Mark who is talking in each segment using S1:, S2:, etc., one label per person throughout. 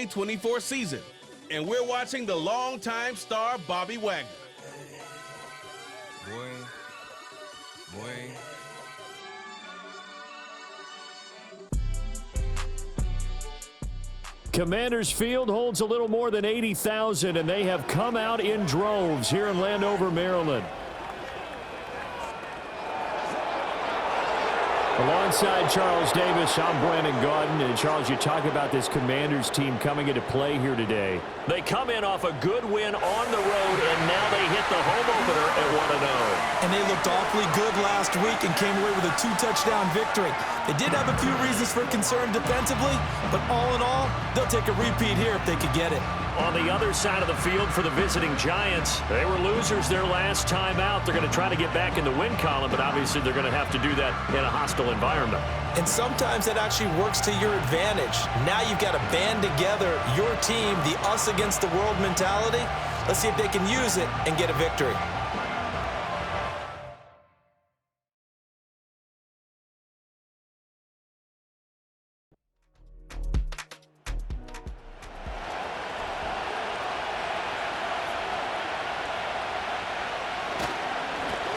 S1: 2024 season, and we're watching the longtime star Bobby Wagner.
S2: Commanders Field holds a little more than 80,000, and they have come out in droves here in Landover, Maryland. Alongside Charles Davis, I'm Brandon Gaudin. And Charles, you talk about this Commanders team coming into play here today. They come in off a good win on the road, and now they hit the home opener at 1-0.
S3: And they looked awfully good last week and came away with a 2-touchdown victory. They did have a few reasons for concern defensively, but all in all, they'll take a repeat here if they could get it.
S2: On the other side of the field for the visiting Giants, they were losers their last time out. They're going to try to get back in the win column, but obviously they're going to have to do that in a hostile environment.
S3: And sometimes that actually works to your advantage. Now you've got to band together your team, the us against the world mentality. Let's see if they can use it and get a victory.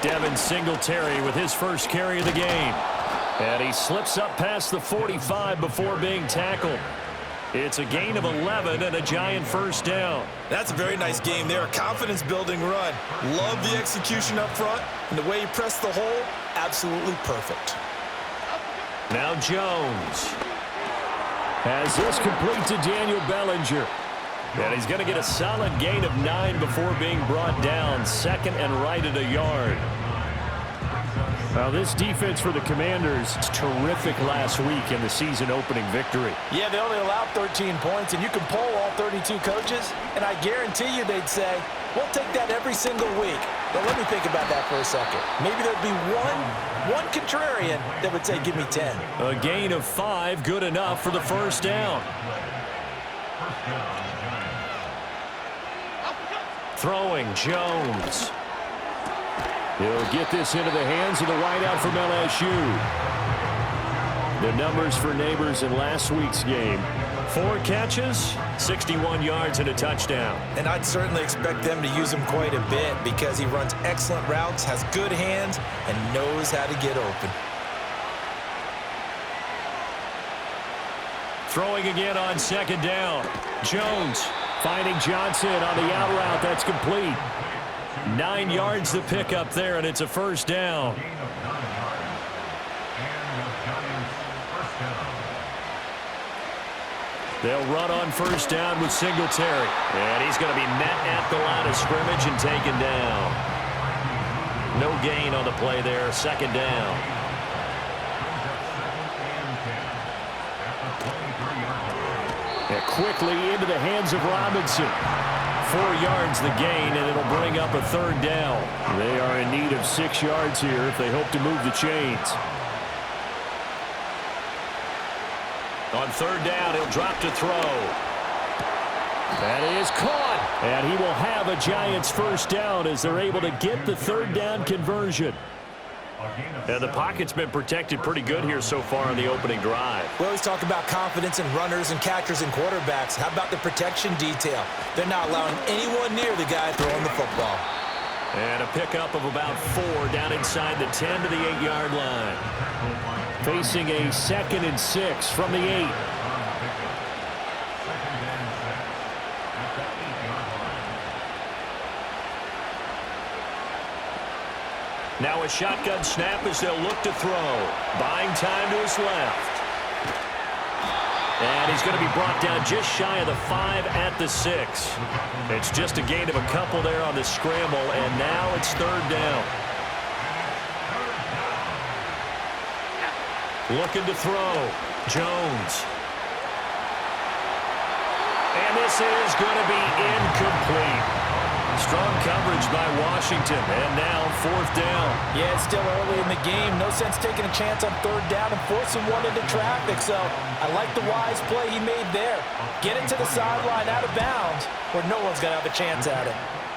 S2: Devin Singletary with his first carry of the game. And he slips up past the 45 before being tackled. It's a gain of 11 and a Giant first down.
S3: That's a very nice game there. A confidence-building run. Love the execution up front. And the way he pressed the hole, absolutely perfect.
S2: Now Jones has this complete to Daniel Bellinger. And he's going to get a solid gain of 9 before being brought down. Second and right at a yard. Now this defense for the Commanders is terrific last week in the season opening victory.
S3: Yeah, they only allowed 13 points, and you can poll all 32 coaches, and I guarantee you they'd say, we'll take that every single week. But let me think about that for a second. Maybe there'd be one contrarian that would say, give me 10.
S2: A gain of 5, good enough for the first down. Throwing Jones. He'll get this into the hands of the wideout from LSU. The numbers for Neighbors in last week's game. 4 catches, 61 yards, and a touchdown.
S3: And I'd certainly expect them to use him quite a bit because he runs excellent routes, has good hands, and knows how to get open.
S2: Throwing again on second down. Jones finding Johnson on the out route. That's complete. 9 yards to pick up there, and it's a first down. They'll run on first down with Singletary. And he's going to be met at the line of scrimmage and taken down. No gain on the play there. Second down. And quickly into the hands of Robinson. 4 yards the gain, and it'll bring up a third down. They are in need of 6 yards here if they hope to move the chains. On third down, he'll drop to throw. That is caught, and he will have a Giants first down as they're able to get the third down conversion. And the pocket's been protected pretty good here so far in the opening drive.
S3: We always talk about confidence in runners and catchers and quarterbacks. How about the protection detail? They're not allowing anyone near the guy throwing the football.
S2: And a pickup of about 4 down inside the 10 to the 8-yard line. Facing a 2nd and 6 from the 8. Now a shotgun snap as they'll look to throw. Buying time to his left. And he's going to be brought down just shy of the 5 at the 6. It's just a gain of a couple there on the scramble, and now it's third down. Looking to throw. Jones. And this is going to be incomplete. Strong coverage by Washington, and now fourth down.
S3: Yeah, it's still early in the game. No sense taking a chance on third down and forcing one into traffic. So I like the wise play he made there. Get it to the sideline out of bounds where no one's going to have a chance at it.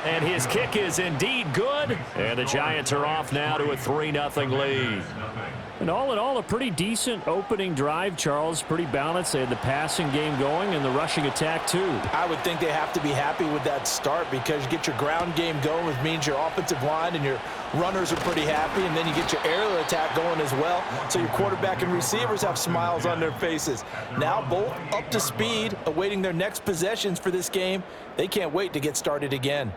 S2: And his kick is indeed good. And the Giants are off now to a 3-0 lead. And all in all, a pretty decent opening drive, Charles. Pretty balanced. They had the passing game going and the rushing attack, too.
S3: I would think they have to be happy with that start because you get your ground game going, which means your offensive line and your runners are pretty happy, and then you get your aerial attack going as well. So your quarterback and receivers have smiles on their faces. Now both up to speed, awaiting their next possessions for this game. They can't wait to get started again.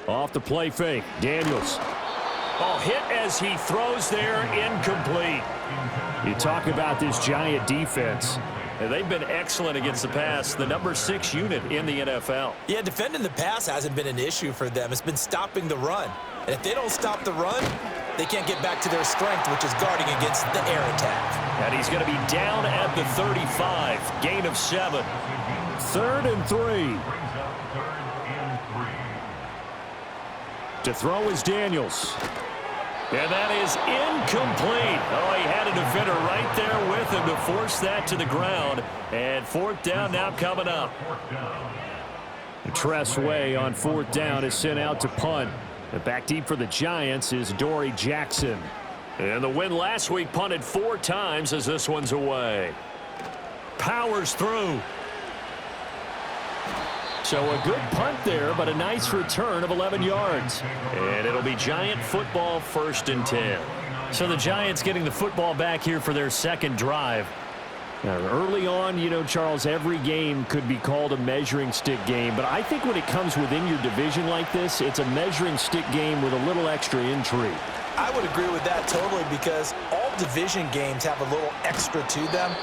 S2: Off the play fake, Daniels. Oh, hit as he throws there, incomplete. You talk about this Giant defense. And they've been excellent against the pass, the number 6 unit in the NFL.
S3: Yeah, defending the pass hasn't been an issue for them. It's been stopping the run. And if they don't stop the run, they can't get back to their strength, which is guarding against the air attack.
S2: And he's going to be down at the 35, gain of 7. 3rd and 3. To throw is Daniels. And that is incomplete. Oh, he had a defender right there with him to force that to the ground. And 4th down now coming up. Tress Way on 4th down is sent out to punt. The back deep for the Giants is Dory Jackson. And the win last week punted 4 times as this one's away. Powers through. So a good punt there, but a nice return of 11 yards. And it'll be Giant football, 1st and 10. So the Giants getting the football back here for their 2nd drive. Now, early on, you know, Charles, every game could be called a measuring stick game. But I think when it comes within your division like this, it's a measuring stick game with a little extra intrigue.
S3: I would agree with that totally because all division games have a little extra to them.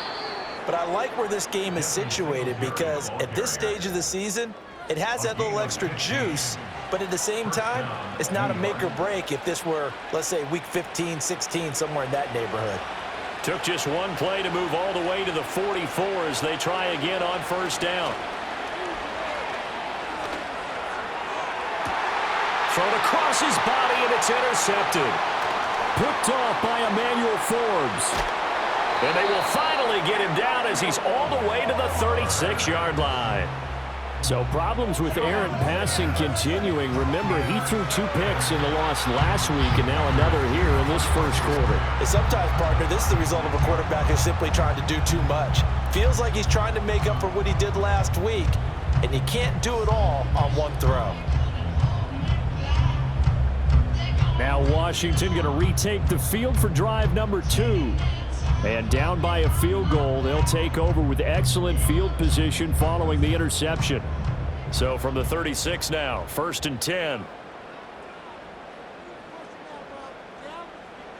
S3: But I like where this game is situated because at this stage of the season, it has that little extra juice, but at the same time, it's not a make or break if this were, let's say, week 15, 16, somewhere in that neighborhood.
S2: Took just one play to move all the way to the 44 as they try again on 1st down. Thrown across his body, and it's intercepted. Picked off by Emmanuel Forbes. And they will finally get him down as he's all the way to the 36-yard line. So problems with errant passing continuing. Remember, he threw 2 picks in the loss last week and now another here in this 1st quarter.
S3: And sometimes, partner, this is the result of a quarterback who's simply trying to do too much. Feels like he's trying to make up for what he did last week, and he can't do it all on one throw.
S2: Now Washington going to retake the field for drive number 2. And down by a field goal, they'll take over with excellent field position following the interception. So from the 36 now, 1st and 10.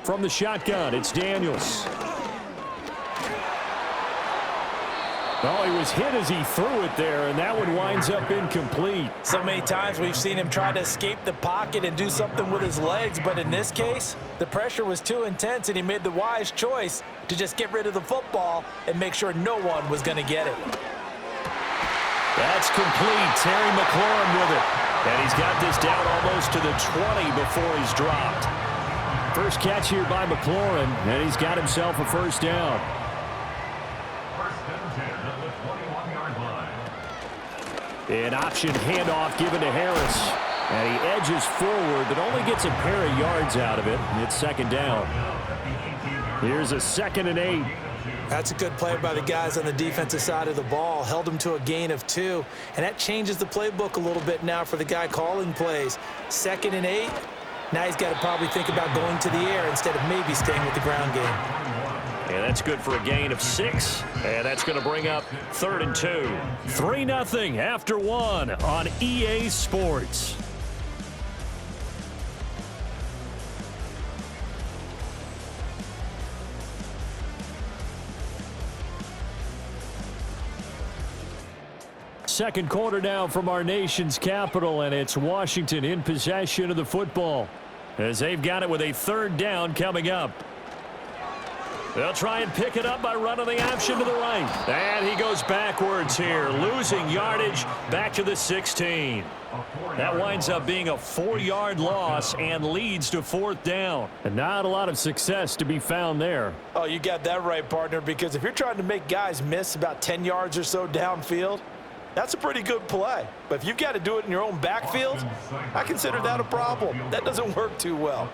S2: From the shotgun, it's Daniels. Oh, he was hit as he threw it there, and that one winds up incomplete.
S3: So many times we've seen him try to escape the pocket and do something with his legs, but in this case, the pressure was too intense, and he made the wise choice to just get rid of the football and make sure no one was going to get it.
S2: That's complete. Terry McLaurin with it. And he's got this down almost to the 20 before he's dropped. First catch here by McLaurin, and he's got himself a 1st down. An option handoff given to Harris. And he edges forward, but only gets a pair of yards out of it. It's 2nd down. Here's a 2nd and 8.
S3: That's a good play by the guys on the defensive side of the ball. Held him to a gain of 2. And that changes the playbook a little bit now for the guy calling plays. 2nd and 8. Now he's got to probably think about going to the air instead of maybe staying with the ground game.
S2: And that's good for a gain of 6. And that's going to bring up 3rd and 2. 3-0 after 1 on EA Sports. Second quarter now from our nation's capital, and it's Washington in possession of the football as they've got it with a 3rd down coming up. They'll try and pick it up by running the option to the right. And he goes backwards here, losing yardage back to the 16. That winds up being a 4-yard loss and leads to 4th down. And not a lot of success to be found there.
S3: Oh, you got that right, partner, because if you're trying to make guys miss about 10 yards or so downfield, that's a pretty good play. But if you've got to do it in your own backfield, I consider that a problem. That doesn't work too well.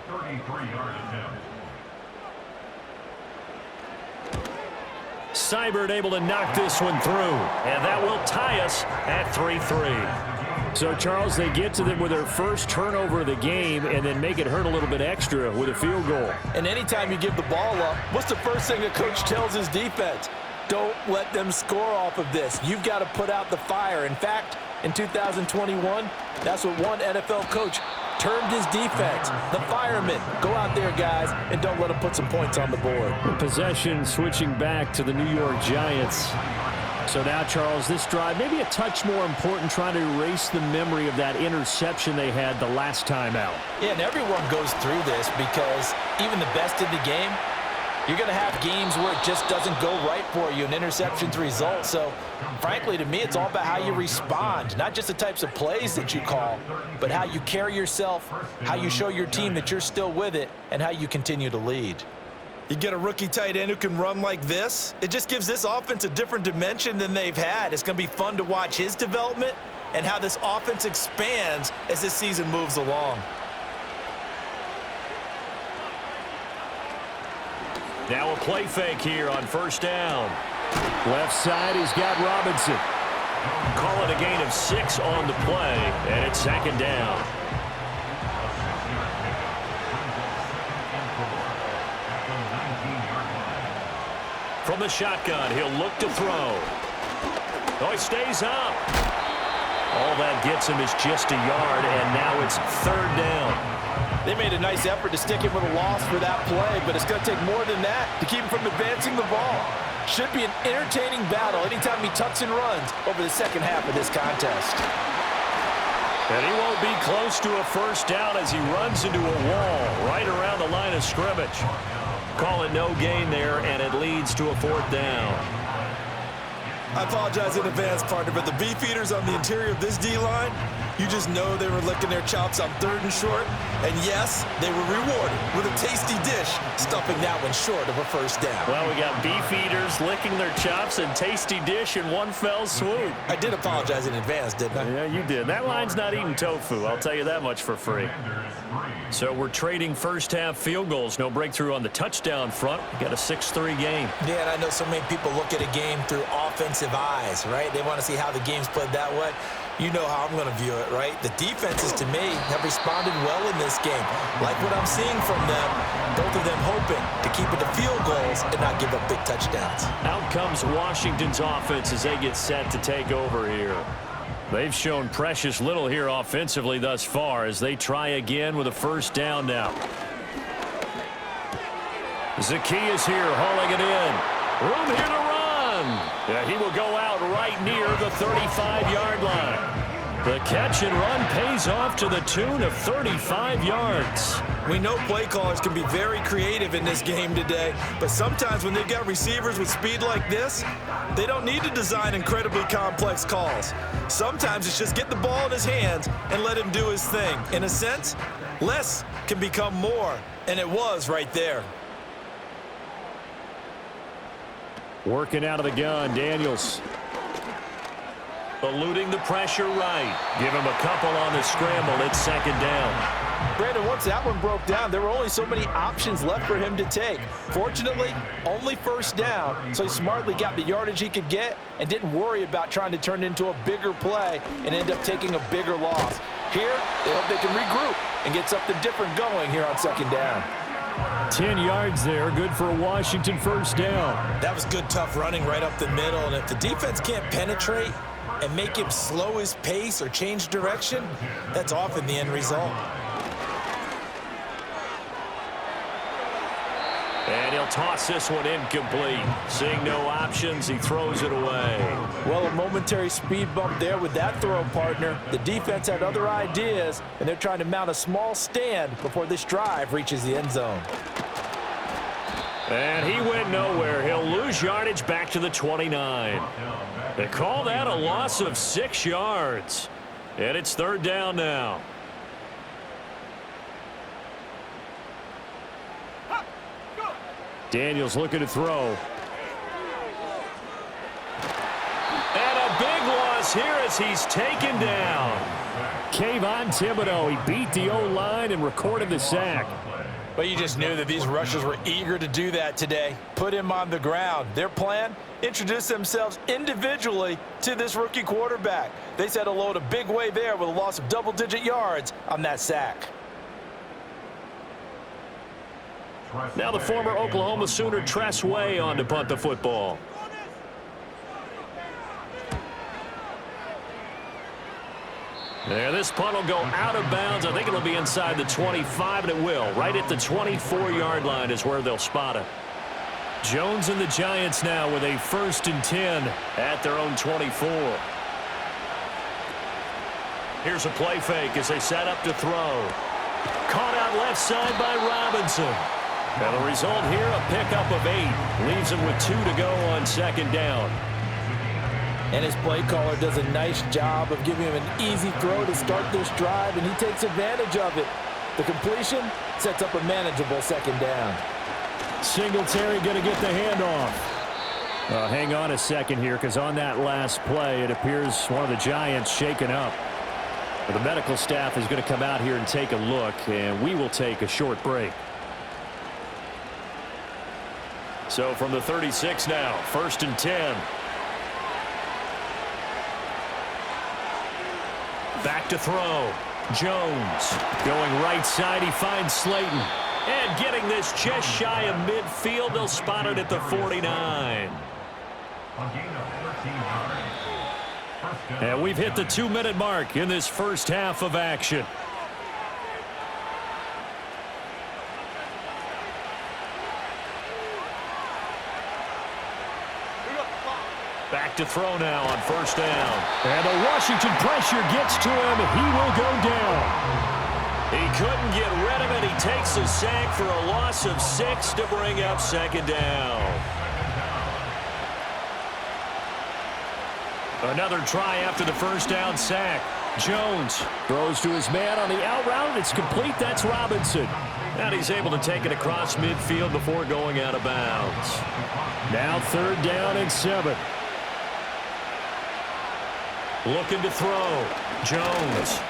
S2: Seibert able to knock this one through, and that will tie us at 3-3. So, Charles, they get to them with their first turnover of the game and then make it hurt a little bit extra with a field goal.
S3: And anytime you give the ball up, what's the first thing a coach tells his defense? Don't let them score off of this. You've got to put out the fire. In fact, in 2021, that's what one NFL coach termed his defense. The firemen. Go out there, guys, and don't let them put some points on the board.
S2: Possession switching back to the New York Giants. So now, Charles, this drive maybe a touch more important, trying to erase the memory of that interception they had the last time out.
S3: Yeah, and everyone goes through this because even the best in the game, you're going to have games where it just doesn't go right for you, and interceptions result. So, frankly, to me, it's all about how you respond, not just the types of plays that you call, but how you carry yourself, how you show your team that you're still with it, and how you continue to lead. You get a rookie tight end who can run like this, it just gives this offense a different dimension than they've had. It's going to be fun to watch his development and how this offense expands as this season moves along.
S2: Now a play fake here on first down. Left side, he's got Robinson. Call it a gain of 6 on the play, and it's 2nd down. From the shotgun, he'll look to throw. Oh, he stays up. All that gets him is just a yard, and now it's 3rd down.
S3: They made a nice effort to stick him with a loss for that play, but it's going to take more than that to keep him from advancing the ball. Should be an entertaining battle anytime he tucks and runs over the second half of this contest.
S2: And he won't be close to a first down as he runs into a wall right around the line of scrimmage. Call it no gain there, and it leads to a 4th down.
S3: I apologize in advance, partner, but the beefeaters on the interior of this D-line, you just know they were licking their chops on 3rd and short. And yes, they were rewarded with a tasty dish, stuffing that one short of a first down.
S2: Well, we got beefeaters licking their chops and tasty dish in one fell swoop.
S3: I did apologize in advance, didn't I?
S2: Yeah, you did. That line's not eating tofu. I'll tell you that much for free. So we're trading first half field goals. No breakthrough on the touchdown front. We got a 6-3 game.
S3: Yeah, and I know so many people look at a game through offensive eyes, right? They want to see how the game's played that way. You know how I'm going to view it, right? The defenses, to me, have responded well in this game. Like what I'm seeing from them, both of them hoping to keep it to field goals and not give up big touchdowns.
S2: Out comes Washington's offense as they get set to take over here. They've shown precious little here offensively thus far as they try again with a first down now. Zacchaeus here hauling it in. Room here to run. Yeah, he will go out right near the 35-yard line. The catch and run pays off to the tune of 35 yards.
S3: We know play callers can be very creative in this game today, but sometimes when they've got receivers with speed like this, they don't need to design incredibly complex calls. Sometimes it's just get the ball in his hands and let him do his thing. In a sense, less can become more, and it was right there.
S2: Working out of the gun, Daniels. Eluding the pressure right. Give him a couple on the scramble. It's 2nd down.
S3: Brandon, once that one broke down, there were only so many options left for him to take. Fortunately, only first down, so he smartly got the yardage he could get and didn't worry about trying to turn it into a bigger play and end up taking a bigger loss. Here, they hope they can regroup and get something different going here on 2nd down.
S2: 10 yards there, good for a Washington first down.
S3: That was good, tough running right up the middle, and if the defense can't penetrate and make him slow his pace or change direction, that's often the end result.
S2: And he'll toss this one incomplete. Seeing no options, he throws it away.
S3: Well, a momentary speed bump there with that throw, partner. The defense had other ideas, and they're trying to mount a small stand before this drive reaches the end zone.
S2: And he went nowhere. He'll lose yardage back to the 29. They call that a loss of 6 yards. And it's third down now. Daniels looking to throw. And a big loss here as he's taken down. Kayvon Thibodeaux, he beat the O-line and recorded the sack.
S3: But you just knew that these rushers were eager to do that today. Put him on the ground. Their plan, introduce themselves individually to this rookie quarterback. They set a load a big way there with a loss of double-digit yards on that sack.
S2: Now the former Oklahoma Sooner Tress Way on to punt the football. There, this punt will go out of bounds. I think it'll be inside the 25, and it will. Right at the 24-yard line is where they'll spot it. Jones and the Giants now with a 1st and 10 at their own 24. Here's a play fake as they set up to throw. Caught out left side by Robinson. And the result here, a pickup of 8. Leaves him with 2 to go on 2nd down.
S3: And his play caller does a nice job of giving him an easy throw to start this drive, and he takes advantage of it. The completion sets up a manageable 2nd down.
S2: Singletary going to get the handoff. Hang on a second here, because on that last play, it appears one of the Giants shaken up. The medical staff is going to come out here and take a look, and we will take a short break. So from the 36 now, 1st and 10. Back to throw. Jones going right side. He finds Slayton. And getting this just shy of midfield. They'll spot it at the 49. And we've hit the 2-minute mark in this first half of action. Back to throw now on 1st down. And the Washington pressure gets to him. He will go down. He couldn't get rid of it. He takes a sack for a loss of 6 to bring up 2nd down. Another try after the 1st down sack. Jones throws to his man on the out route. It's complete. That's Robinson. And he's able to take it across midfield before going out of bounds. Now 3rd down and 7. Looking to throw. Jones.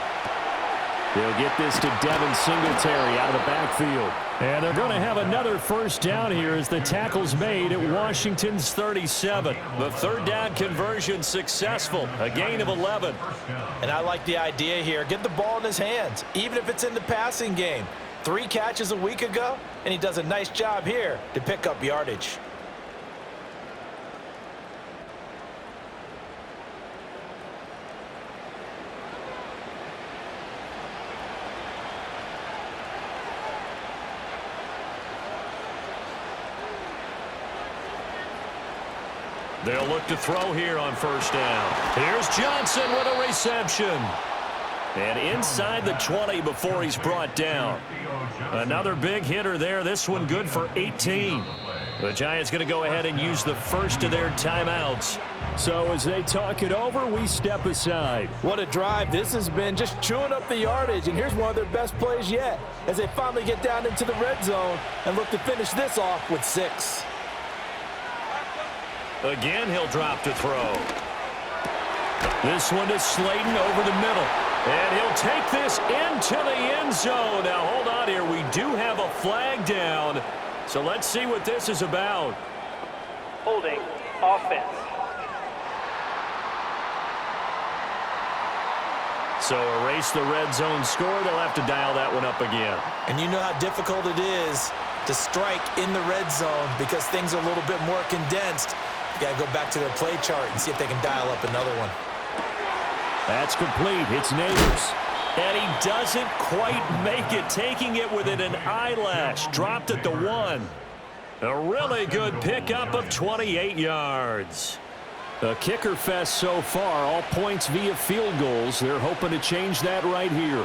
S2: They'll get this to Devin Singletary out of the backfield. And they're going to have another 1st down here as the tackle's made at Washington's 37. The 3rd down conversion successful. A gain of 11.
S3: And I like the idea here. Get the ball in his hands, even if it's in the passing game. 3 catches a week ago, and he does a nice job here to pick up yardage.
S2: They'll look to throw here on 1st down. Here's Johnson with a reception. And inside the 20 before he's brought down. Another big hitter there. This one good for 18. The Giants going to go ahead and use the first of their timeouts. So as they talk it over, we step aside.
S3: What a drive this has been, just chewing up the yardage. And here's one of their best plays yet as they finally get down into the red zone and look to finish this off with 6.
S2: Again, he'll drop to throw. This one to Slayton over the middle. And he'll take this into the end zone. Now, hold on here. We do have a flag down. So let's see what this is about.
S4: Holding offense.
S2: So erase the red zone score. They'll have to dial that one up again.
S3: And you know how difficult it is to strike in the red zone because things are a little bit more condensed. You got to go back to their play chart and see if they can dial up another one.
S2: That's complete. It's Neighbors. And he doesn't quite make it, taking it within an eyelash. Dropped at the 1. A really good pickup of 28 yards. A kicker fest so far, all points via field goals. They're hoping to change that right here.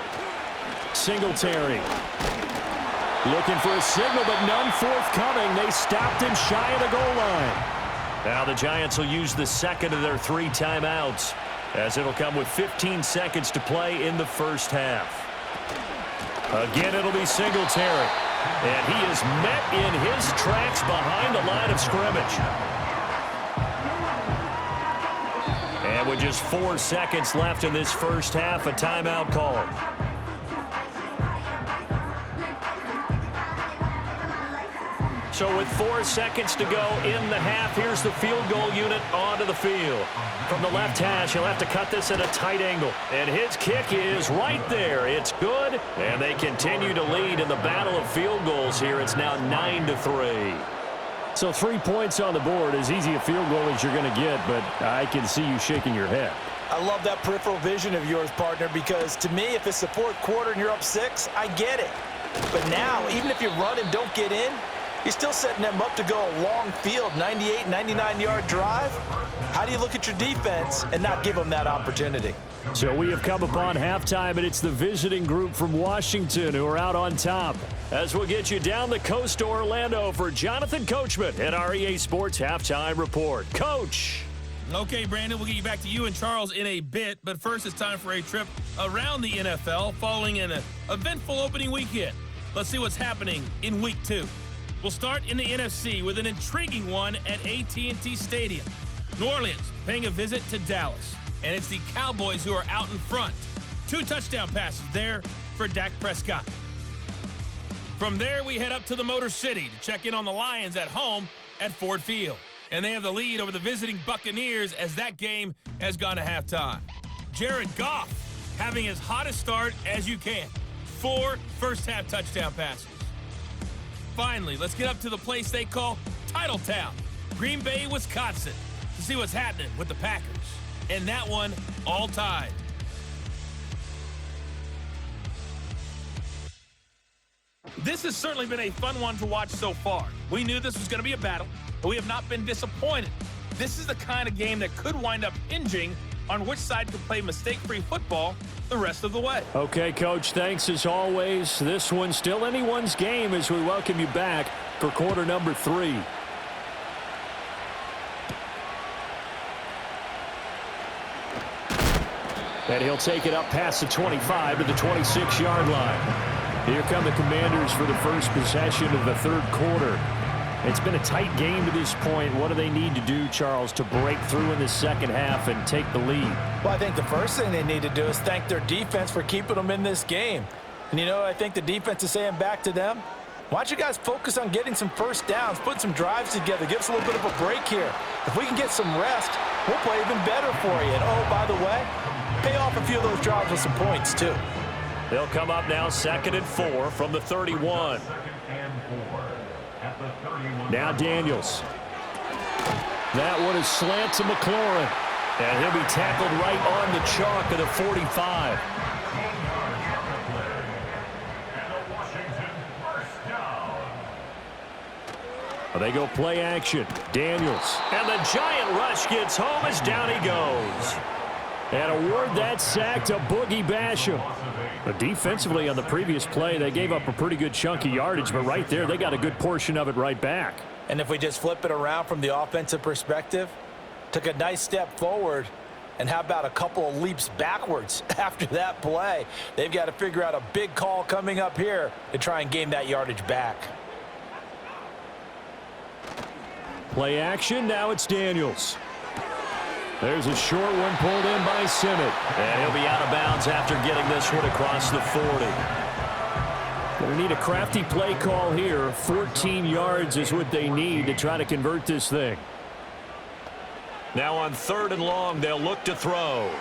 S2: Singletary. Looking for a signal, but none forthcoming. They stopped him shy of the goal line. Now the Giants will use the second of their 3 timeouts, as it'll come with 15 seconds to play in the first half. Again, it'll be Singletary. And he is met in his tracks behind the line of scrimmage. And with just 4 seconds left in this first half, a timeout call. So with 4 seconds to go in the half, here's the field goal unit onto the field. From the left hash, he'll have to cut this at a tight angle. And his kick is right there. It's good. And they continue to lead in the battle of field goals here. It's now 9-3. So 3 points on the board, as easy a field goal as you're going to get, but I can see you shaking your head.
S3: I love that peripheral vision of yours, partner, because to me, if it's the fourth quarter and you're up 6, I get it. But now, even if you run and don't get in, you're still setting them up to go a long field, 98, 99-yard drive. How do you look at your defense and not give them that opportunity?
S2: So we have come upon halftime, and it's the visiting group from Washington who are out on top. As we'll get you down the coast to Orlando for Jonathan Coachman and our EA Sports Halftime Report. Coach.
S1: Okay, Brandon, we'll get you back to you and Charles in a bit, but first it's time for a trip around the NFL following an eventful opening weekend. Let's see what's happening in Week 2. We'll start in the NFC with an intriguing one at AT&T Stadium. New Orleans paying a visit to Dallas, and it's the Cowboys who are out in front. 2 touchdown passes there for Dak Prescott. From there, we head up to the Motor City to check in on the Lions at home at Ford Field. And they have the lead over the visiting Buccaneers as that game has gone to halftime. Jared Goff having his hottest start as you can. 4 first-half touchdown passes. Finally, let's get up to the place they call Titletown, Green Bay, Wisconsin, to see what's happening with the Packers. And that one all tied. This has certainly been a fun one to watch so far. We knew this was going to be a battle, but we have not been disappointed. This is the kind of game that could wind up hinging on which side could play mistake-free football the rest of the way.
S2: Okay, Coach, thanks as always. This one's still anyone's game as we welcome you back for quarter number 3. And he'll take it up past the 25 to the 26-yard line. Here come the Commanders for the first possession of the third quarter. It's been a tight game to this point. What do they need to do, Charles, to break through in the second half and take the lead?
S3: Well, I think the first thing they need to do is thank their defense for keeping them in this game. And, you know, I think the defense is saying back to them, why don't you guys focus on getting some first downs, putting some drives together, give us a little bit of a break here. If we can get some rest, we'll play even better for you. And, oh, by the way, pay off a few of those drives with some points, too.
S2: They'll come up now 2nd and 4 from the 31. Now Daniels. That one is slant to McLaurin. And he'll be tackled right on the chalk of the 45. They go play action. Daniels. And the giant rush gets home as down he goes. And award that sack to Boogie Basham. But defensively on the previous play, they gave up a pretty good chunk of yardage, but right there, they got a good portion of it right back.
S3: And if we just flip it around from the offensive perspective, took a nice step forward, and how about a couple of leaps backwards after that play? They've got to figure out a big call coming up here to try and gain that yardage back.
S2: Play action, now it's Daniels. There's a short one pulled in by Simmett. And he'll be out of bounds after getting this one across the 40. Going to need a crafty play call here. 14 yards is what they need to try to convert this thing. Now on 3rd and long, they'll look to throw.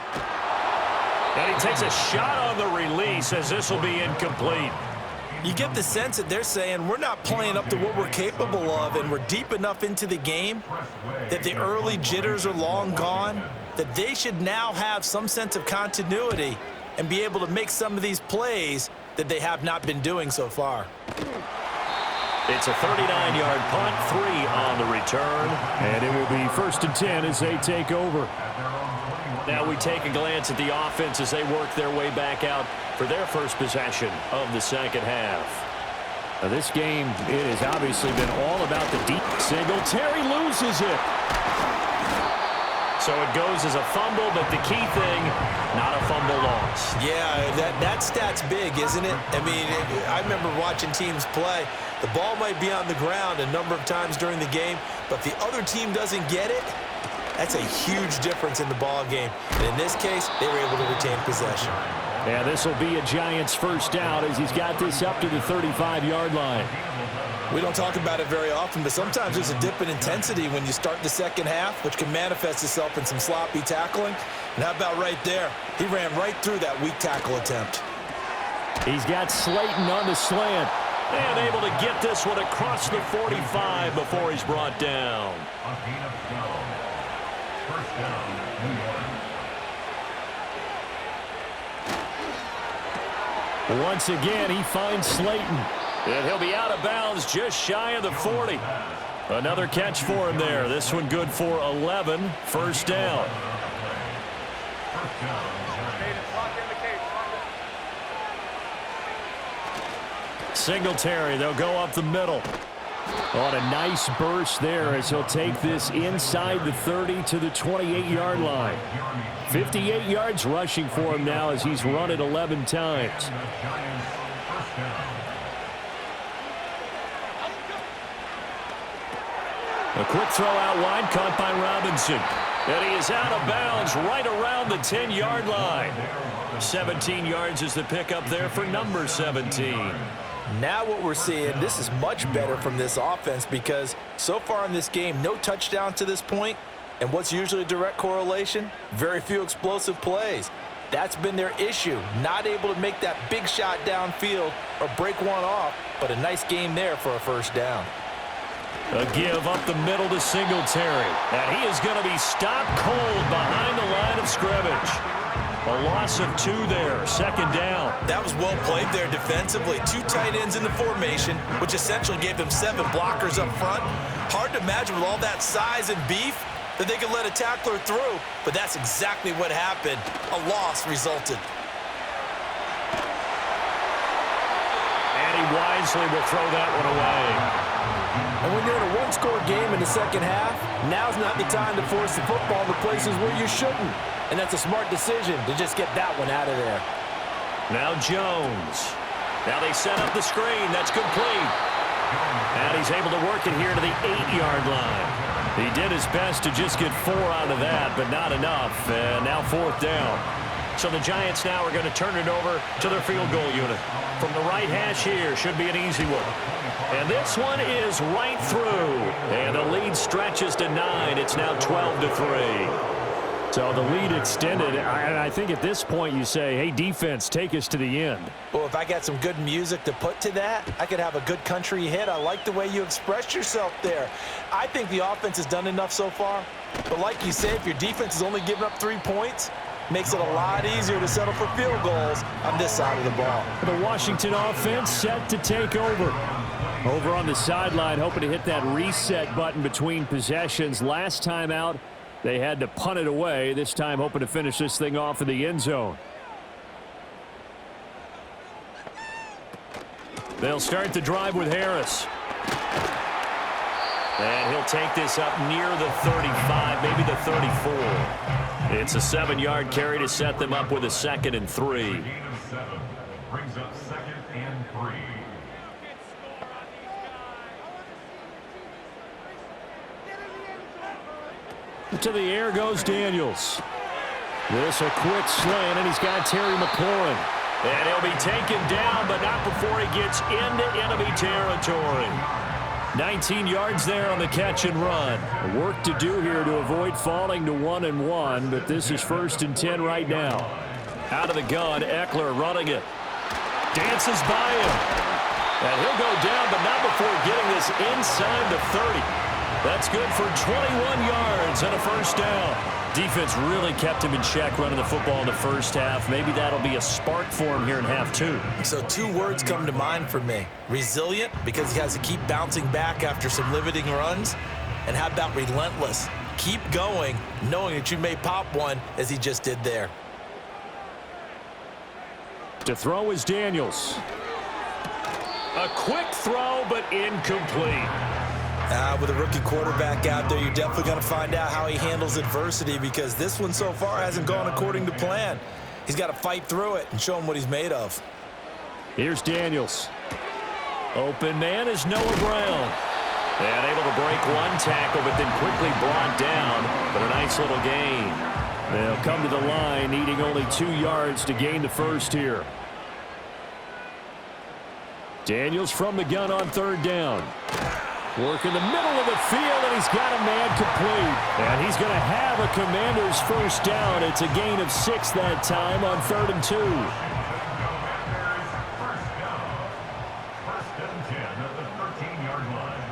S2: And he takes a shot on the release as this will be incomplete.
S3: You get the sense that they're saying we're not playing up to what we're capable of, and we're deep enough into the game that the early jitters are long gone, that they should now have some sense of continuity and be able to make some of these plays that they have not been doing so far.
S2: It's a 39-yard punt, 3 on the return, and it will be 1st and 10 as they take over. Now we take a glance at the offense as they work their way back out for their first possession of the second half. This game, it has obviously been all about the deep. Singletary loses it. So it goes as a fumble, but the key thing, not a fumble loss.
S3: Yeah, that stat's big, isn't it? I mean, I remember watching teams play. The ball might be on the ground a number of times during the game, but the other team doesn't get it. That's a huge difference in the ball game. And in this case, they were able to retain possession.
S2: Yeah, this will be a Giants first down as he's got this up to the 35-yard line.
S3: We don't talk about it very often, but sometimes there's a dip in intensity when you start the second half, which can manifest itself in some sloppy tackling. And how about right there? He ran right through that weak tackle attempt.
S2: He's got Slayton on the slant. And able to get this one across the 45 before he's brought down.
S5: First down, New York.
S2: Once again, he finds Slayton. And he'll be out of bounds just shy of the 40. Another catch for him there. This one good for 11. First down. Singletary, they'll go up the middle. On a nice burst there as he'll take this inside the 30 to the 28-yard line. 58 yards rushing for him now as he's run it 11 times. A quick throw out wide, caught by Robinson. And he is out of bounds right around the 10-yard line. 17 yards is the pickup there for number 17.
S3: Now what we're seeing, this is much better from this offense because so far in this game, no touchdown to this point. And what's usually a direct correlation? Very few explosive plays. That's been their issue, not able to make that big shot downfield or break one off, but a nice game there for a first down.
S2: A give up the middle to Singletary. And he is going to be stopped cold behind the line of scrimmage. A loss of 2 there, second down.
S3: That was well played there defensively. 2 tight ends in the formation, which essentially gave them 7 blockers up front. Hard to imagine with all that size and beef that they could let a tackler through, but that's exactly what happened. A loss resulted.
S2: And he wisely will throw that one away.
S3: And when you're in a one-score game in the second half, now's not the time to force the football to places where you shouldn't. And that's a smart decision to just get that one out of there.
S2: Now Jones. Now they set up the screen. That's complete. And he's able to work it here to the 8-yard line. He did his best to just get 4 out of that, but not enough. And now fourth down. So the Giants now are going to turn it over to their field goal unit. From the right hash here, should be an easy one. And this one is right through. And the lead stretches to 9. It's now 12-3. So the lead extended, and I think at this point you say, hey, defense, take us to the end.
S3: Well, if I got some good music to put to that, I could have a good country hit. I like the way you expressed yourself there. I think the offense has done enough so far. But like you say, if your defense is only giving up 3 points, makes it a lot easier to settle for field goals on this side of the ball.
S2: The Washington offense set to take over. Over on the sideline, hoping to hit that reset button between possessions. Last time out, they had to punt it away. This time hoping to finish this thing off in the end zone. They'll start the drive with Harris. And he'll take this up near the 35, maybe the 34. It's a 7-yard carry to set them up with a 2nd and 3.
S5: Gain of 7 brings up 2nd and 3.
S2: To the air goes Daniels. This a quick slant, and he's got Terry McLaurin. And he'll be taken down, but not before he gets into enemy territory. 19 yards there on the catch and run. Work to do here to avoid falling to 1-1, but this is 1st and 10 right now. Out of the gun, Eckler running it. Dances by him. And he'll go down, but not before getting this inside the 30. That's good for 21 yards and a first down. Defense really kept him in check running the football in the first half. Maybe that'll be a spark for him here in half 2.
S3: So 2 words come to mind for me. Resilient, because he has to keep bouncing back after some limiting runs. And how about relentless? Keep going, knowing that you may pop one as he just did there.
S2: To throw is Daniels. A quick throw, but incomplete.
S3: With a rookie quarterback out there, you're definitely going to find out how he handles adversity, because this one so far hasn't gone according to plan. He's got to fight through it and show him what he's made of.
S2: Here's Daniels. Open man is Noah Brown. And able to break one tackle, but then quickly brought down. But a nice little gain. They'll come to the line, needing only 2 yards to gain the first here. Daniels from the gun on third down. Work in the middle of the field, and he's got a man complete. And he's going to have a Commanders first down. It's a gain of 6 that time on 3rd and 2.
S5: First and 10 at the 13-yard line.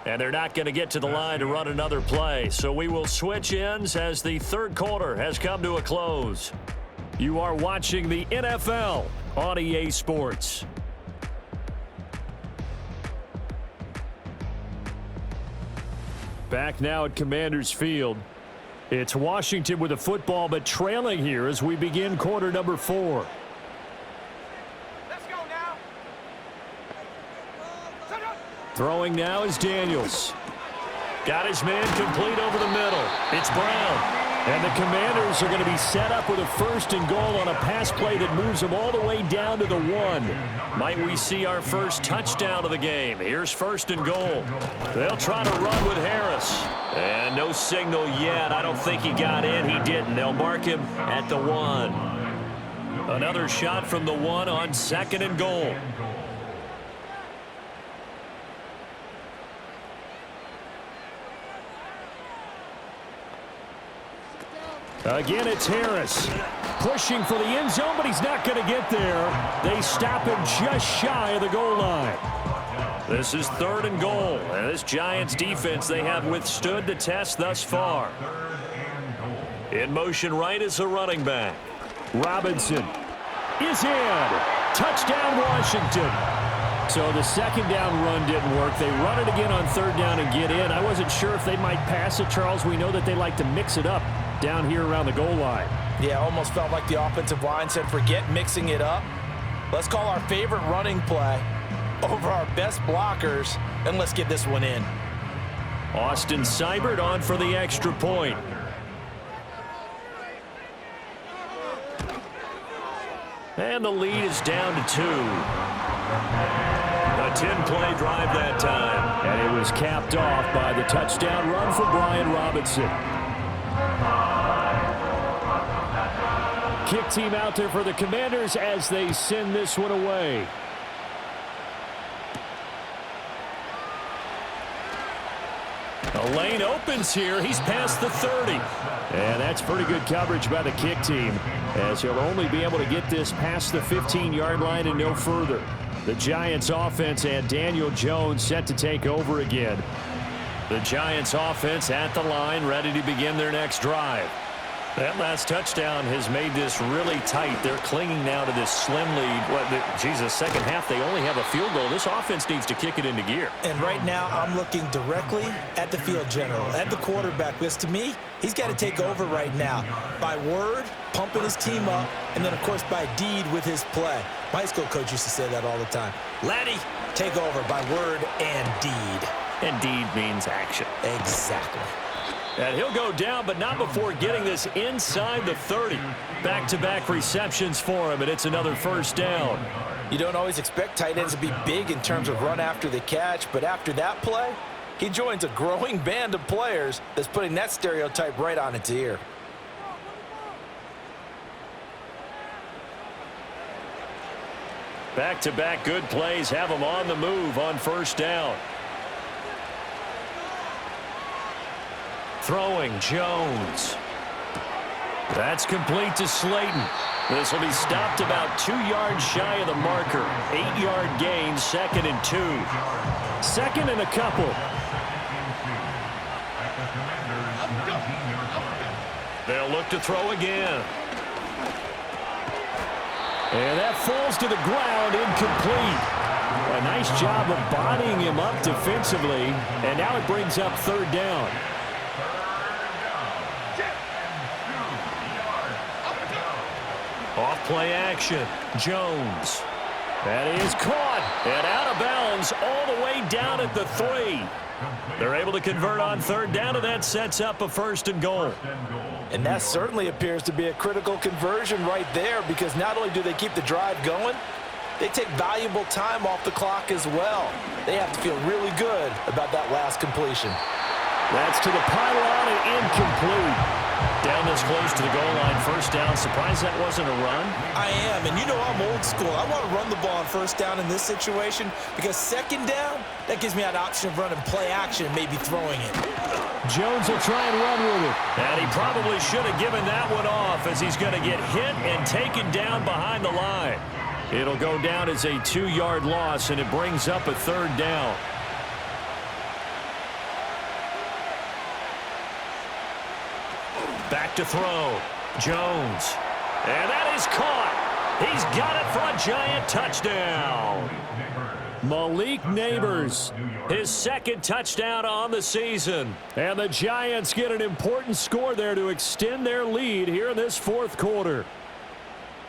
S2: And they're not going to get to the line to run another play. So we will switch ends as the third quarter has come to a close. You are watching the NFL on EA Sports. Back now at Commanders Field. It's Washington with the football, but trailing here as we begin quarter number 4.
S4: Let's go now.
S2: Throwing now is Daniels. Got his man complete over the middle. It's Brown. And the Commanders are going to be set up with a 1st and goal on a pass play that moves them all the way down to the 1. Might we see our first touchdown of the game? Here's 1st and goal. They'll try to run with Harris. And no signal yet. I don't think he got in. He didn't. They'll mark him at the 1. Another shot from the 1 on 2nd and goal. Again, it's Harris. Pushing for the end zone, but he's not going to get there. They stop him just shy of the goal line. This is 3rd and goal. And this Giants defense, they have withstood the test thus far. In motion right is the running back. Robinson is in. Touchdown, Washington. So the 2nd down run didn't work. They run it again on 3rd down and get in. I wasn't sure if they might pass it, Charles. We know that they like to mix it up down here around the goal line.
S3: Yeah, almost felt like the offensive line said, forget mixing it up. Let's call our favorite running play over our best blockers, and let's get this one in.
S2: Austin Seibert on for the extra point. And the lead is down to 2. A 10-play drive that time. And it was capped off by the touchdown run for Brian Robinson. Kick team out there for the Commanders as they send this one away. A lane opens here. He's past the 30. And that's pretty good coverage by the kick team, as he'll only be able to get this past the 15-yard line and no further. The Giants offense and Daniel Jones set to take over again. The Giants offense at the line, ready to begin their next drive. That last touchdown has made this really tight. They're clinging now to this slim lead. Jesus, second half, they only have a field goal. This offense needs to kick it into gear.
S3: And right now, I'm looking directly at the field general, at the quarterback. Because to me, he's got to take over right now. By word, pumping his team up, and then, of course, by deed with his play. My high school coach used to say that all the time. Laddie, take over by word and deed.
S2: And deed means action.
S3: Exactly.
S2: And he'll go down, but not before getting this inside the 30. Back-to-back receptions for him, and it's another 1st down.
S3: You don't always expect tight ends to be big in terms of run after the catch, but after that play, he joins a growing band of players that's putting that stereotype right on its ear.
S2: Back-to-back good plays have him on the move on 1st down. Throwing, Jones. That's complete to Slayton. This will be stopped about 2 yards shy of the marker. 8-yard gain, 2nd and 2. 2nd and a couple. They'll look to throw again. And that falls to the ground, incomplete. A nice job of bodying him up defensively. And now it brings up 3rd down. Off play action. Jones. That is caught and out of bounds all the way down at the 3. They're able to convert on third down, and that sets up a 1st and goal.
S3: And that certainly appears to be a critical conversion right there, because not only do they keep the drive going, they take valuable time off the clock as well. They have to feel really good about that last completion.
S2: That's to the pylon and incomplete. Down this close to the goal line, 1st down. Surprised that wasn't a run?
S3: I am, and you know I'm old school. I want to run the ball on 1st down in this situation, because 2nd down, that gives me that option of running play action and maybe throwing it.
S2: Jones will try and run with it. And he probably should have given that one off, as he's going to get hit and taken down behind the line. It'll go down as a 2-yard loss, and it brings up a 3rd down. Back to throw. Jones. And that is caught. He's got it for a giant touchdown. Malik Neighbors, his 2nd touchdown on the season. And the Giants get an important score there to extend their lead here in this 4th quarter.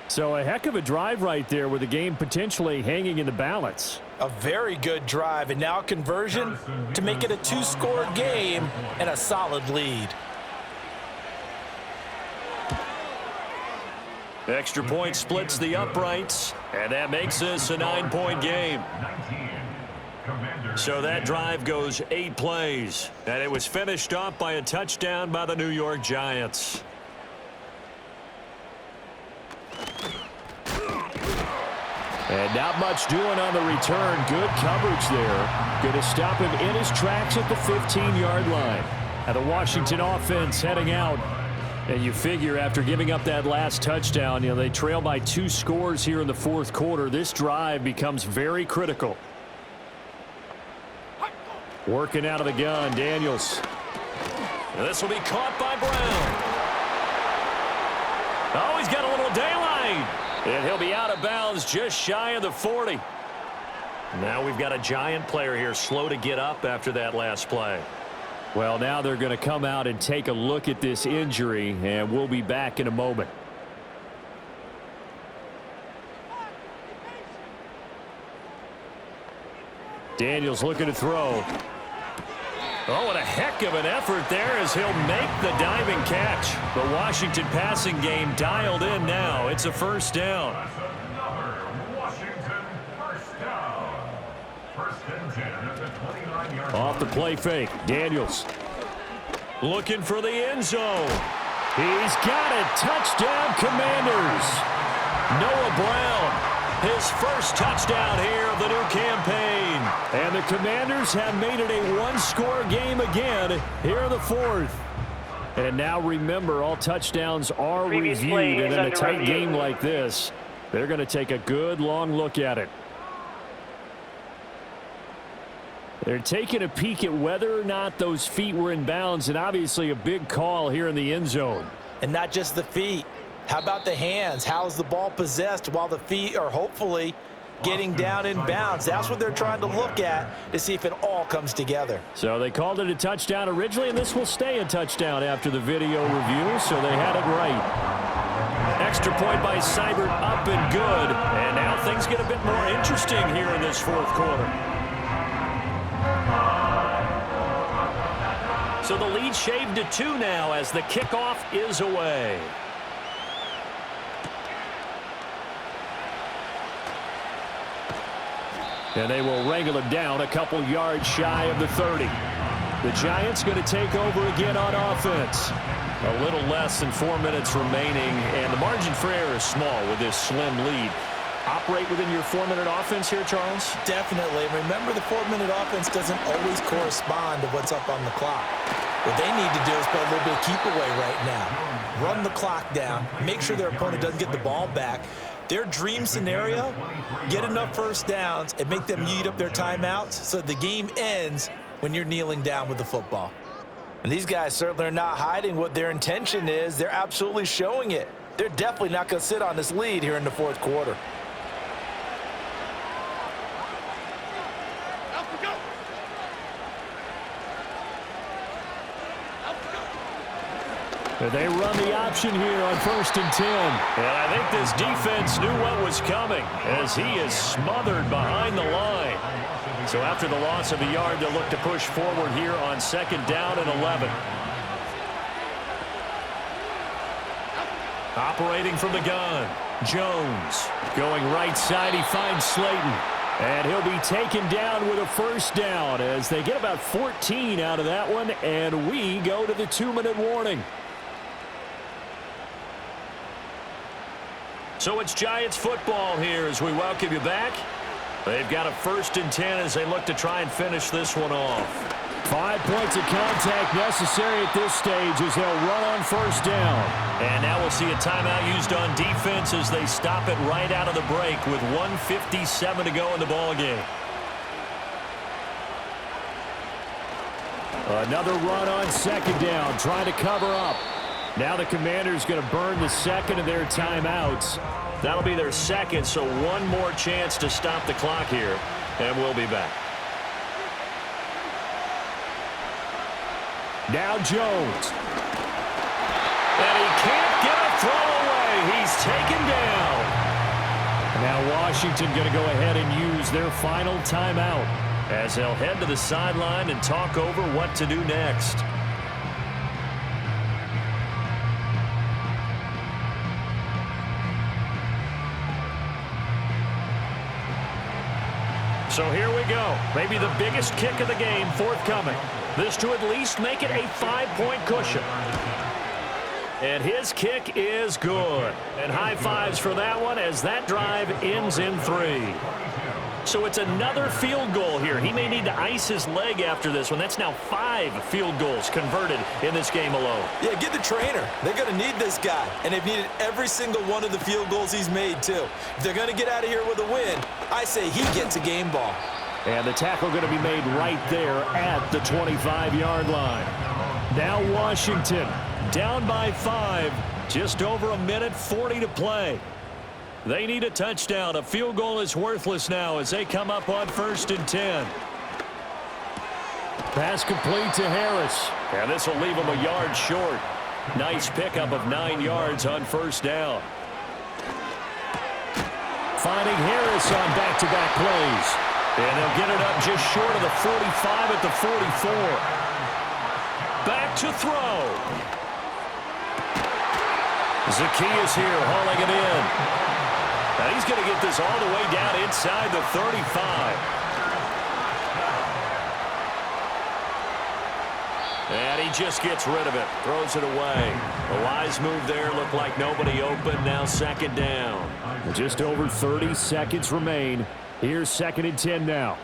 S2: So a heck of a drive right there with the game potentially hanging in the balance.
S3: A very good drive, and now a conversion to make it a 2-score game and a solid lead.
S2: Extra point splits the uprights, and that makes this a 9-point game. So that drive goes 8 plays, and it was finished off by a touchdown by the New York Giants. And not much doing on the return. Good coverage there. Going to stop him in his tracks at the 15-yard line. And the Washington offense heading out. And you figure after giving up that last touchdown, they trail by 2 scores here in the 4th quarter. This drive becomes very critical. Working out of the gun, Daniels. And this will be caught by Brown. Oh, he's got a little daylight. And he'll be out of bounds just shy of the 40. Now we've got a Giant player here slow to get up after that last play. Well, now they're going to come out and take a look at this injury, and we'll be back in a moment. Daniels looking to throw. Oh, and a heck of an effort there as he'll make the diving catch. The Washington passing game dialed in now. It's a 1st down. Off the play fake, Daniels looking for the end zone. He's got it. Touchdown, Commanders. Noah Brown, his 1st touchdown here of the new campaign. And the Commanders have made it a 1-score game again here in the 4th. And now remember, all touchdowns are reviewed, and in a tight game like this, they're going to take a good long look at it. They're taking a peek at whether or not those feet were in bounds, and obviously a big call here in the end zone.
S3: And not just the feet. How about the hands? How's the ball possessed while the feet are hopefully getting down in bounds? That's what they're trying to look at to see if it all comes together.
S2: So they called it a touchdown originally, and this will stay a touchdown after the video review, so they had it right. Extra point by Seibert, up and good. And now things get a bit more interesting here in this 4th quarter. So the lead shaved to 2 now as the kickoff is away. And they will wrangle him down a couple yards shy of the 30. The Giants going to take over again on offense. A little less than 4 minutes remaining, and the margin for error is small with this slim lead. Operate within your 4-minute offense here, Charles?
S3: Definitely. Remember, the 4-minute offense doesn't always correspond to what's up on the clock. What they need to do is play a little bit of keep away right now. Run the clock down. Make sure their opponent doesn't get the ball back. Their dream scenario, get enough 1st downs and make them eat up their timeouts so the game ends when you're kneeling down with the football. And these guys certainly are not hiding what their intention is. They're absolutely showing it. They're definitely not going to sit on this lead here in the 4th quarter.
S2: They run the option here on 1st and 10. And I think this defense knew what was coming as he is smothered behind the line. So after the loss of a yard, they'll look to push forward here on 2nd down and 11. Operating from the gun, Jones. Going right side, he finds Slayton. And he'll be taken down with a 1st down as they get about 14 out of that one, and we go to the 2-minute warning. So it's Giants football here as we welcome you back. They've got a 1st and 10 as they look to try and finish this one off. 5 points of contact necessary at this stage as they'll run on 1st down. And now we'll see a timeout used on defense as they stop it right out of the break with 1:57 to go in the ballgame. Another run on 2nd down, trying to cover up. Now the Commanders going to burn the second of their timeouts. That'll be their second, so one more chance to stop the clock here, and we'll be back. Now Jones. And he can't get a throw away. He's taken down. Now Washington going to go ahead and use their final timeout as they'll head to the sideline and talk over what to do next. So here we go. Maybe the biggest kick of the game forthcoming. This to at least make it a 5-point cushion. And his kick is good. And high fives for that one as that drive ends in 3. So it's another field goal here. He may need to ice his leg after this one. That's now 5 field goals converted in this game alone.
S3: Yeah, get the trainer. They're going to need this guy. And they've needed every single one of the field goals he's made, too. If they're going to get out of here with a win, I say he gets a game ball.
S2: And the tackle going to be made right there at the 25-yard line. Now Washington down by 5. Just over 1:40 to play. They need a touchdown. A field goal is worthless now as they come up on 1st and 10. Pass complete to Harris. And this will leave him a yard short. Nice pickup of 9 yards on 1st down. Finding Harris on back-to-back plays. And they'll get it up just short of the 45 at the 44. Back to throw. Zacchaeus here hauling it in. And he's going to get this all the way down inside the 35. And he just gets rid of it. Throws it away. A wise move there. Looked like nobody open. Now 2nd down. Just over 30 seconds remain. Here's 2nd and 10 now.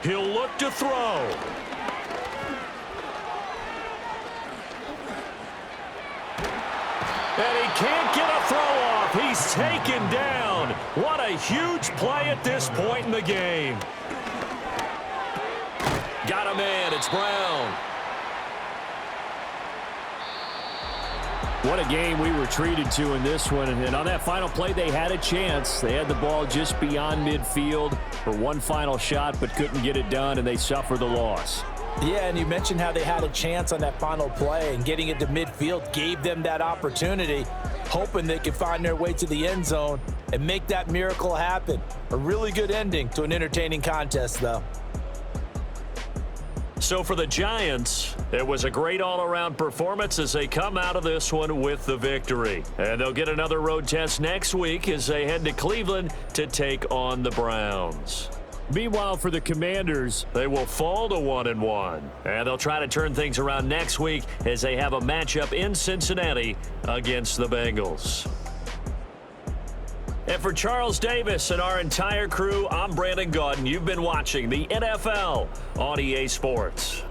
S2: He'll look to throw. And he can't get a throw off. He's taken down. What a huge play at this point in the game. Got a man. It's Brown. What a game we were treated to in this one. And on that final play, they had a chance. They had the ball just beyond midfield for one final shot, but couldn't get it done, and they suffered the loss.
S3: Yeah, and you mentioned how they had a chance on that final play, and getting it to midfield gave them that opportunity, hoping they could find their way to the end zone and make that miracle happen. A really good ending to an entertaining contest, though.
S2: So for the Giants, it was a great all-around performance as they come out of this one with the victory. And they'll get another road test next week as they head to Cleveland to take on the Browns. Meanwhile, for the Commanders, they will fall to 1-1. And they'll try to turn things around next week as they have a matchup in Cincinnati against the Bengals. And for Charles Davis and our entire crew, I'm Brandon Gaudin. You've been watching the NFL on EA Sports.